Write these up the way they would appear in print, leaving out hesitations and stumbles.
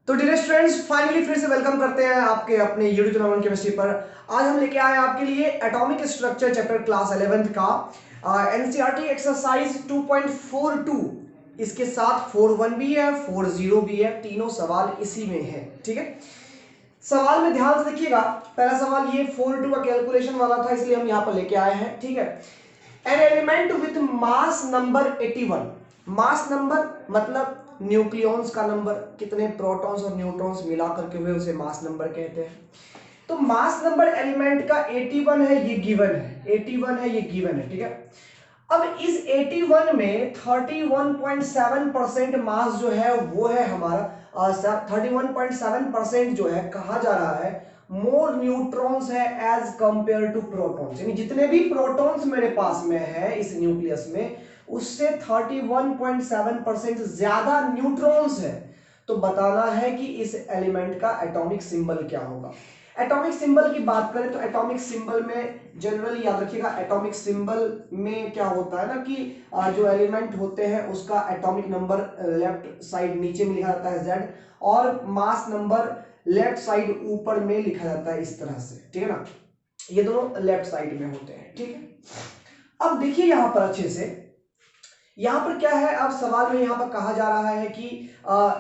तो dear students, finally फिर से वेलकम करते हैं आपके अपने यूट्यूब चैनल केमिस्ट्री पर। आज हम लेके आए हैं आपके लिए atomic structure chapter class 11th का एनसीईआरटी एक्सरसाइज 2.42। इसके साथ 4.1 भी है, 4.0 भी है, तीनों सवाल इसी में है। ठीक है, सवाल में ध्यान से देखिएगा। पहला सवाल ये 4.2 का कैलकुलेशन वाला था, इसलिए हम यहाँ पर लेके आए हैं। ठीक है, an element with mass number 81। Mass number मतलब न्यूक्लियॉन्स का नंबर, कितने प्रोटॉन्स और न्यूट्रॉन्स मिला करके हुए उसे मास नंबर कहते हैं। तो मास नंबर एलिमेंट का 81 है, ये गिवन है। 81 है, ये गिवन है। ठीक है, अब इस 81 में 31.7% मास जो है वो है हमारा 31.7% जो है कहा जा रहा है मोर न्यूट्रॉन्स है एज कंपेयर टू प्रोटॉन्स। यानी जितने भी प्रोटॉन्स मेरे पास में है इस न्यूक्लियस में, उससे 31.7% ज्यादा न्यूट्रॉन्स है। तो बताना है कि इस एलिमेंट का एटॉमिक सिंबल क्या होगा। एटॉमिक सिंबल की बात करें तो एटॉमिक सिंबल में जनरली याद रखिएगा, एटॉमिक सिंबल में क्या होता है ना कि जो एलिमेंट होते हैं उसका एटॉमिक नंबर लेफ्ट साइड नीचे में लिखा जाता है Z, और मास नंबर लेफ्ट साइड ऊपर में लिखा जाता है इस तरह से। ठीक है ना, ये दोनों लेफ्ट साइड में होते हैं। ठीक है, अब देखिए यहां पर अच्छे से, यहां पर क्या है, अब सवाल में यहां पर कहा जा रहा है कि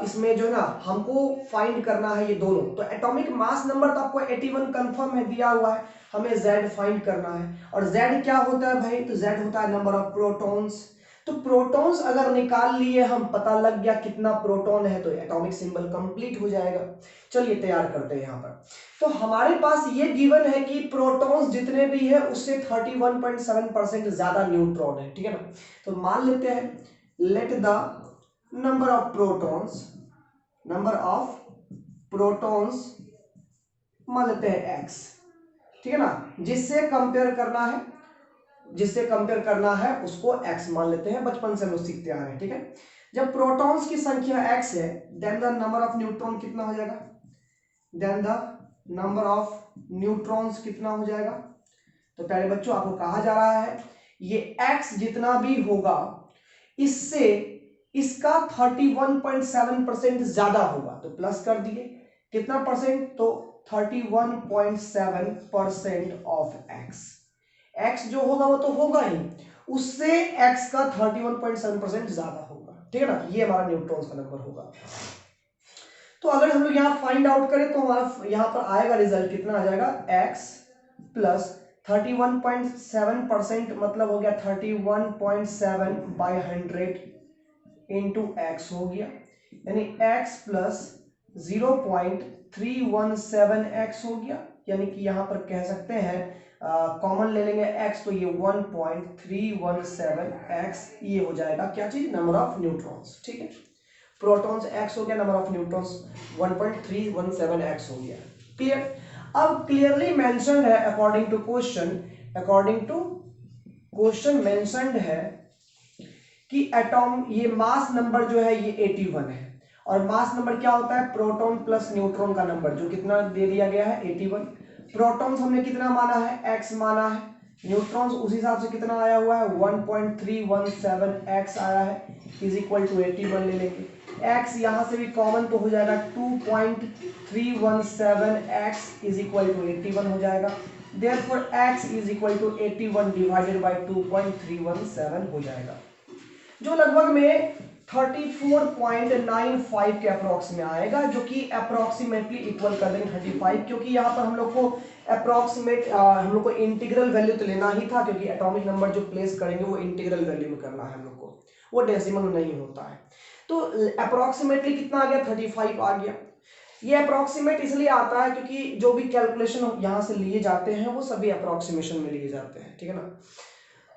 इसमें जो है ना हमको फाइंड करना है ये दोनों। तो एटॉमिक मास नंबर तो आपको 81 कंफर्म है, दिया हुआ है। हमें Z फाइंड करना है, और Z क्या होता है भाई? तो Z होता है नंबर ऑफ प्रोटॉन्स। तो प्रोटॉन्स अगर निकाल लिए हम, पता लग गया कितना प्रोटॉन है, तो एटॉमिक सिंबल कंप्लीट हो जाएगा। चलिए तैयार करते हैं यहां पर। तो हमारे पास ये गिवन है कि प्रोटॉन्स जितने भी है उससे 31.7% ज्यादा न्यूट्रॉन है। ठीक है ना, तो मान लेते हैं let the number of protons मान लेते हैं x। ठीक है ना, जिससे कंपेयर करना है उसको x मान लेते हैं, बचपन से हम लोग सीखते आ रहे हैं। ठीक है, जब प्रोटॉन्स की संख्या x है, then the number of neutron कितना हो जाएगा? कितना हो जाएगा? तो प्यारे बच्चों, आपको कहा जा रहा है ये x जितना भी होगा इससे इसका 31.7% ज्यादा होगा। तो प्लस कर दिए, कितना परसेंट? तो 31.7% ऑफ x जो होगा वो तो होगा ही, उससे x का 31.7% ज्यादा होगा। ठीक है ना, ये हमारा न्यूट्रॉन्स का नंबर होगा। तो अगर हम लोग यहाँ फाइंड आउट करें तो हमारा यहाँ पर आएगा रिजल्ट, कितना आ जाएगा? x प्लस 31.7% मतलब हो गया 31.7 बाई 100 इंटू एक्स हो गया, यानी x प्लस 0.317x हो गया। यानी कि यहां पर कह सकते हैं कॉमन ले लेंगे x, तो ये 1.317x ये हो जाएगा क्या चीज? Number of neutrons. ठीक है, प्रोटॉन्स x हो गया, नंबर ऑफ न्यूट्रॉन्स 1.317x हो गया। क्लियर? अब क्लियरली मेंशन्ड है अकॉर्डिंग टू क्वेश्चन मेंशन्ड है कि एटॉम ये मास नंबर जो है ये 81 है, और मास नंबर क्या होता है? प्रोटॉन प्लस न्यूट्रॉन का नंबर, जो कितना दे दिया गया है? 81। प्रोटॉन्स हमने कितना माना है? x माना है। न्यूट्रॉन्स उसी हिसाब से कितना आया हुआ है? 1.317x आया है, इज इक्वल टू 81 ले लेंगे। x यहां से भी कॉमन तो हो जाएगा, 2.317x इज इक्वल टू 81 हो जाएगा। Therefore x is equal to 81 divided by 2.317 हो जाएगा, जो लगभग में 34.95 के अप्रोक्स में आएगा, जो कि अप्रोक्सीमेटली इक्वल कर देंगे 35, क्योंकि यहाँ पर हम लोग को अप्रोक्सीमेट हम लोग को इंटीग्रल वैल्यू तो लेना ही था, क्योंकि एटॉमिक नंबर जो प्लेस करेंगे वो इंटीग्रल वैल्यू में करना है हम लोग को, वो डेसिमल में नहीं होता है। तो अप्रोक्सीमेटली कितना आ गया? 35 आ गया। ये अप्रोक्सीमेट इसलिए आता है क्योंकि जो भी कैलकुलेशन यहाँ से लिए जाते हैं वो सभी अप्रोक्सीमेशन में लिए जाते हैं। ठीक है ना,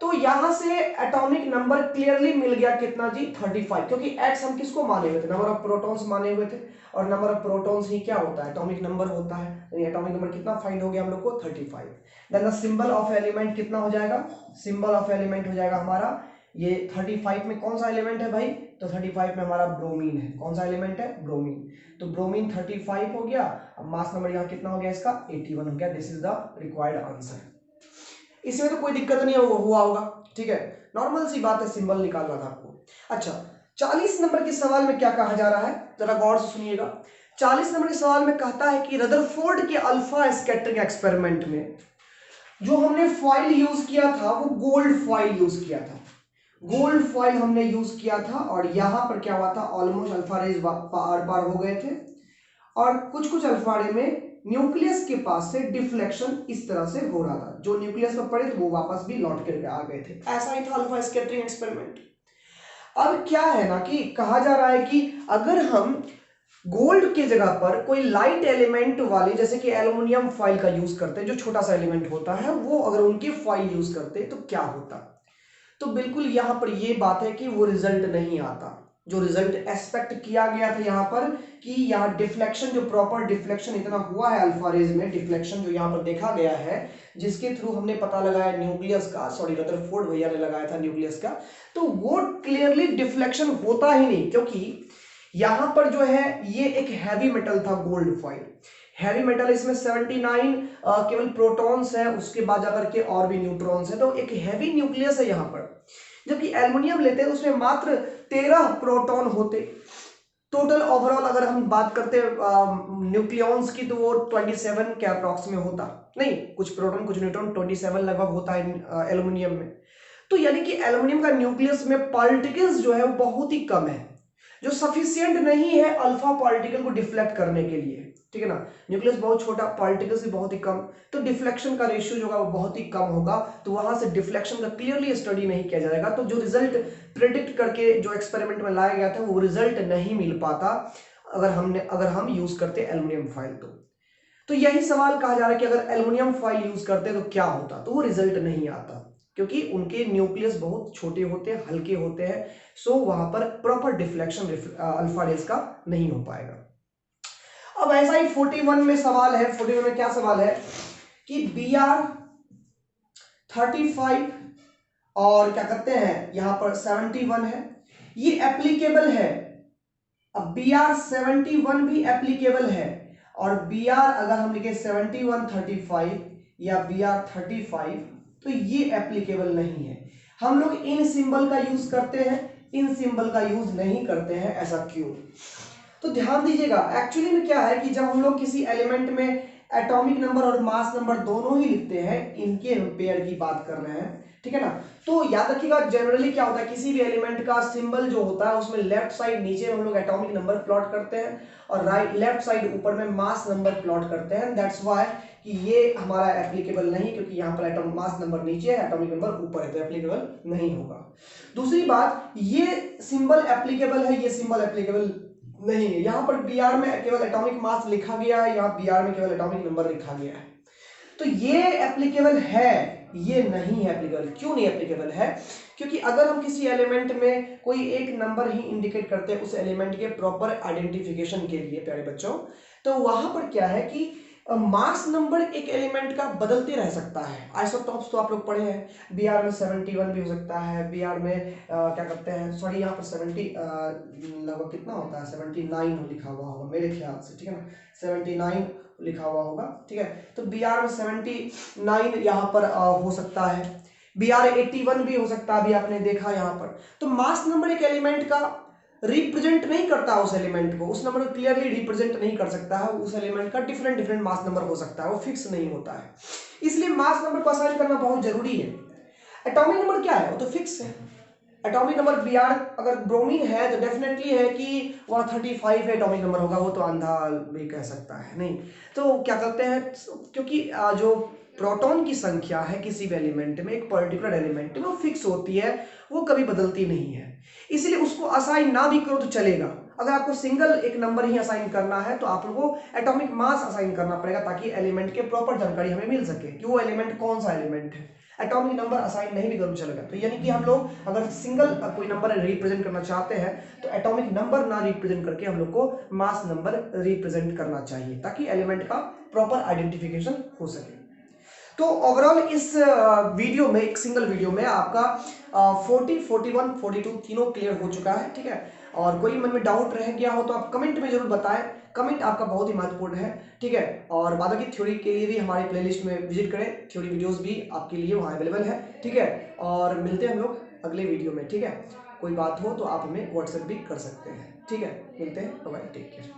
तो यहां से एटॉमिक नंबर क्लियरली मिल गया, कितना जी? 35, क्योंकि x हम किसको माने हुए थे? नंबर ऑफ प्रोटॉन्स माने हुए थे, और नंबर ऑफ प्रोटॉन्स ही क्या होता है? एटॉमिक नंबर होता है। यानी एटॉमिक नंबर कितना फाइंड हो गया हम लोग को? 35। Then the symbol of element कितना हो जाएगा? सिंबल ऑफ एलिमेंट हो जाएगा हमारा ये 35 में कौन सा एलिमेंट है भाई? तो 35 में हमारा ब्रोमीन है। कौन सा एलिमेंट है? ब्रोमीन। तो ब्रोमीन 35 हो गया। अब मास नंबर यहाँ कितना हो गया इसका? 81 हो गया। This is the required answer. इसमें तो कोई दिक्कत नहीं हुआ होगा। ठीक है, नॉर्मल सी बात है, सिंबल निकालना था आपको। अच्छा, 40 नंबर के सवाल में क्या कहा जा रहा है, जरा गौर से सुनिएगा। 40 नंबर के सवाल में कहता है कि रदरफोर्ड के अल्फा स्कैटरिंग एक्सपेरिमेंट में जो हमने फॉइल यूज किया था वो गोल्ड फॉइल यूज किया था, गोल्ड फॉइल हमने यूज किया था, और यहां पर क्या हुआ था, ऑलमोस्ट अल्फा रेज आर पार हो गए थे, और कुछ कुछ अल्फा रे में न्यूक्लियस के पास से डिफ्लेक्शन इस तरह से हो रहा था, जो न्यूक्लियस पर पड़े तो वो वापस भी लौट करके आ गए थे। ऐसा ही था अल्फा स्कैटरिंग एक्सपेरिमेंट। अब क्या है ना कि कहा जा रहा है कि अगर हम गोल्ड की जगह पर कोई लाइट एलिमेंट वाले जैसे कि एल्युमिनियम फॉइल का यूज करते हैं, जो छोटा सा एलिमेंट होता है, वो अगर उनकी फॉइल यूज करते तो क्या होता। तो बिल्कुल यहां पर ये बात है कि वो रिजल्ट नहीं आता जो रिजल्ट एक्सपेक्ट किया गया था यहाँ पर, कि यहाँ डिफ्लेक्शन, जो प्रॉपर डिफ्लेक्शन इतना हुआ है अल्फा रेज में, डिफ्लेक्शन जो यहाँ पर देखा गया है, जिसके थ्रू हमने पता लगाया न्यूक्लियस का, सॉरी रदरफोर्ड भैया ने लगाया था न्यूक्लियस का, तो वो क्लियरली डिफ्लेक्शन होता ही नहीं, क्योंकि यहां पर जो है ये एक हैवी मेटल था गोल्ड फॉइल, हैवी मेटल, इसमें 79 केवल प्रोटॉन्स है, उसके बाद जाकर के और भी न्यूट्रॉन्स है, तो एक हैवी न्यूक्लियस है यहां पर। जबकि एल्युमिनियम लेते हैं तो उसमें मात्र 13 प्रोटॉन होते। टोटल ओवरऑल अगर हम बात करते न्यूक्लियॉन्स की तो वो 27 के अप्रॉक्स में होता, नहीं कुछ प्रोटॉन कुछ न्यूट्रॉन, 27 लगभग होता है एल्युमिनियम में। तो यानी कि एल्युमिनियम का न्यूक्लियस में पार्टिकल्स जो है वो बहुत ही कम है, जो सफिशियंट नहीं है अल्फा पार्टिकल को डिफ्लेक्ट करने के लिए, ठीक है ना। न्यूक्लियस बहुत छोटा, पार्टिकल्स भी बहुत ही कम, तो डिफ्लेक्शन का रेशियो जो होगा वो बहुत ही कम होगा, तो वहां से डिफ्लेक्शन का क्लियरली स्टडी नहीं किया जाएगा, तो जो रिजल्ट प्रेडिक्ट करके जो एक्सपेरिमेंट में लाया गया था वो रिजल्ट नहीं मिल पाता अगर हम यूज करते एल्युमिनियम फॉइल। तो यही सवाल कहा जा रहा है कि अगर एल्युमिनियम फॉइल यूज करते तो क्या होता, तो वो रिजल्ट नहीं आता, क्योंकि उनके न्यूक्लियस बहुत छोटे होते हैं, हल्के होते हैं, सो वहां पर प्रॉपर डिफ्लेक्शन अल्फा रेज का नहीं हो पाएगा। अब ऐसा ही 41 में सवाल है, 41 में क्या सवाल है कि BR35 और क्या करते हैं यहां पर 71 है, ये एप्लीकेबल है। अब BR71 भी एप्लीकेबल है, और BR अगर हम लिखे 7135 या BR35 तो ये एप्लीकेबल नहीं है। हम लोग इन सिंबल का यूज करते हैं, इन सिंबल का यूज नहीं करते हैं, ऐसा क्यों? तो ध्यान दीजिएगा, एक्चुअली में क्या है कि जब हम लोग किसी एलिमेंट में एटॉमिक नंबर और मास नंबर दोनों ही लिखते हैं, इनके पेयर की बात कर रहे हैं, ठीक है ना, तो याद रखिएगा जनरली क्या होता है, किसी भी एलिमेंट का सिंबल जो होता है उसमें लेफ्ट साइड नीचे में हम लोग एटॉमिक नंबर प्लॉट करते हैं, और राइट लेफ्ट साइड ऊपर में मास नंबर प्लॉट करते हैं। दैट्स व्हाई कि ये हमारा एप्लीकेबल नहीं, क्योंकि यहाँ पर एटॉमिक मास नंबर नीचे है, एटॉमिक नंबर ऊपर है, तो एप्लीकेबल नहीं होगा। दूसरी बात, ये सिंबल एप्लीकेबल है, ये सिंबल एप्लीकेबल नहीं है। यहां पर बीआर में केवल एटॉमिक मास लिखा गया है, यहाँ बीआर में केवल एटॉमिक नंबर लिखा गया है, तो ये एप्लीकेबल है, ये नहीं है एप्लीकेबल। क्यों नहीं एप्लीकेबल है? क्योंकि अगर हम किसी एलिमेंट में कोई एक नंबर ही इंडिकेट करते हैं उस एलिमेंट के प्रॉपर आइडेंटिफिकेशन के लिए प्यारे बच्चों, तो वहां पर क्या है कि मास नंबर एक एलिमेंट का बदलते रह सकता है। आइसोटॉप्स तो आप लोग पढ़े हैं, बीआर में 71 भी हो सकता है, बीआर में क्या करते हैं, सॉरी यहाँ पर 70 लगभग कितना होता है, 79 लिखा हुआ होगा मेरे ख्याल से, ठीक है ना, 79 लिखा हुआ होगा, ठीक है। तो बीआर में 79 यहाँ पर हो सकता है, बीआर 81 भी हो सकता है, अभी आपने देखा यहाँ पर। तो मास नंबर एक एलिमेंट का रिप्रेजेंट नहीं करता उस एलिमेंट को, उस नंबर को क्लियरली रिप्रेजेंट नहीं कर सकता है, उस एलिमेंट का डिफरेंट डिफरेंट मास नंबर हो सकता है, वो फिक्स नहीं होता है, इसलिए मास नंबर को असाइन करना बहुत जरूरी है। एटॉमिक नंबर क्या है, वो तो फिक्स है। एटॉमिक नंबर बीआर अगर ब्रोमीन है तो डेफिनेटली है कि वह 35 है एटॉमिक नंबर होगा, वो तो अंधा भी कह सकता है नहीं। तो क्या करते हैं, क्योंकि जो प्रोटॉन की संख्या है किसी भी एलिमेंट में, एक पर्टिकुलर एलिमेंट में, वो फिक्स होती है, वो कभी बदलती नहीं है, इसलिए उसको असाइन ना भी करो तो चलेगा। अगर आपको सिंगल एक नंबर ही असाइन करना है तो आप लोगों को एटॉमिक मास असाइन करना पड़ेगा, ताकि एलिमेंट के प्रॉपर जानकारी हमें मिल सके कि वो एलिमेंट कौन सा एलिमेंट है। एटॉमिक नंबर असाइन नहीं भी करो चलेगा। तो यानी कि हम लोग अगर सिंगल कोई नंबर रिप्रेजेंट करना चाहते हैं तो एटॉमिक नंबर ना रिप्रेजेंट करके हम लोग को मास नंबर रिप्रेजेंट करना चाहिए, ताकि एलिमेंट का प्रॉपर आइडेंटिफिकेशन हो सके। तो ओवरऑल इस वीडियो में, एक सिंगल वीडियो में आपका 40, 41, 42 तीनों क्लियर हो चुका है, ठीक है। और कोई मन में डाउट रह गया हो तो आप कमेंट में जरूर बताएं, कमेंट आपका बहुत ही महत्वपूर्ण है, ठीक है। और बाकी थ्योरी के लिए भी हमारे प्लेलिस्ट में विजिट करें, थ्योरी वीडियोस भी आपके लिए वहाँ अवेलेबल है, ठीक है। और मिलते हैं हम लोग अगले वीडियो में, ठीक है। कोई बात हो तो आप हमें व्हाट्सएप भी कर सकते हैं, ठीक है। मिलते हैं, बाय, टेक केयर।